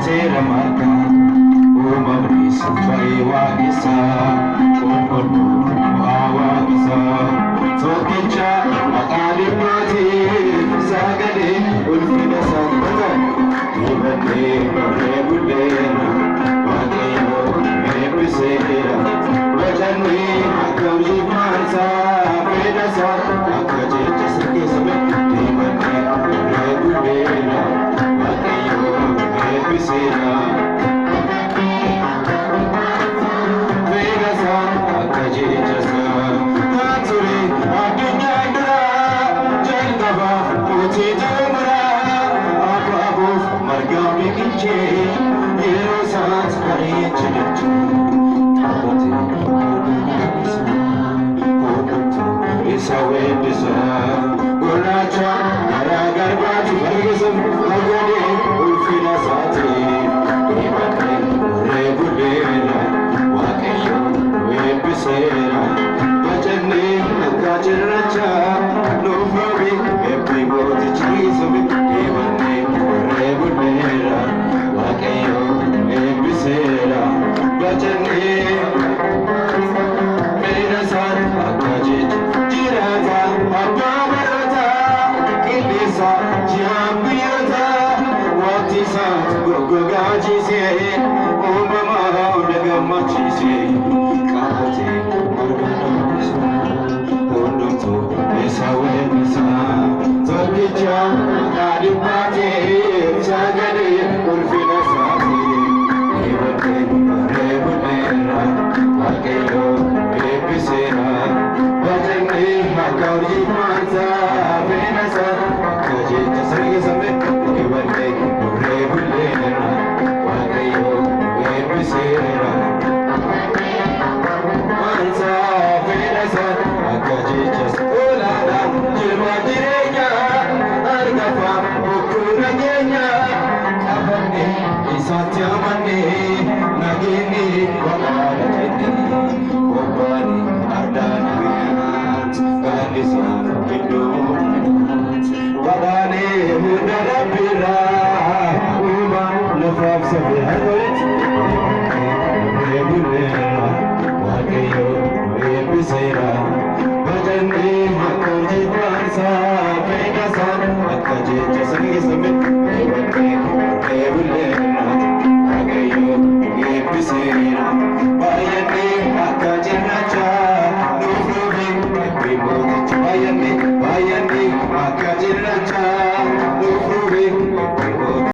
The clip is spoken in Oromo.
Seera marka uumamni safari waaqisa qulqulluu bu'aa waaqisa tokkicha maqaa dhibbaatiif sagalee ulfina sabbata dibannee barree bulleena waaqayyoo eebbiseera wajannee akka ulfaansaa fedhasaa akka jecha sirgeessame dibannee barree bulleena waaqayyoo eebbisera fedhasaa akka jechasaa taaturi addunyaa biraa jalqabaaf mootii xumuraa abaabuuf margaa biqilchee yeroo isaas bareecha dachee taabotee hundumtuu isa weeddisaa gurraacha karaa garbaatti fargisan fayyadee ulfina isaatiif dibannee barree bulleena waaqayyoo eebbiseera wajannee akka cirracha nuuf robe eebbi mootichi sobe dibannee barree bulleera waaqayyoo eebbiseera wajannee fedhasaan akka jecha jiraata abbaa barataa qilleensa ji'aan guyyoota waqtii isaatti goggogaachisee uumamaa hunda gammachiisee qabatee marga dhoofisa hundumtuu isa weeddisaa tokkicha maqaa dhibbaatiif sagalee ulfina isaatiif dibannee barree bulleera waaqayyoo eebbiseera wajannee akka ulfaansaa fedhasaa akka jecha sirgeessame dibannee barree bulleera waaqayyoo eebbiseera waansaa fedhasaa akka jechas olaanaa jirma jireenyaa argafaaf bokkuu nageenyaa qabannee isaatti amannee nageenyi waqaadha jennee qophaa'anii ardaa nagayaat gaaddisaaf gidduutti badhaanee hunda rabbiirraa uumaa lafaaf safee harkolitti barree bulleera waaqayyoo eebbiseera wajannee akka ulfaansaa fedhasaa akka jecha sirgeessame dibannee barree bulleera waaqayyoo eebbiseera baay'annee akka cirrachaa nuuf robe eebbi mootichi baay'annee akka cirrachaa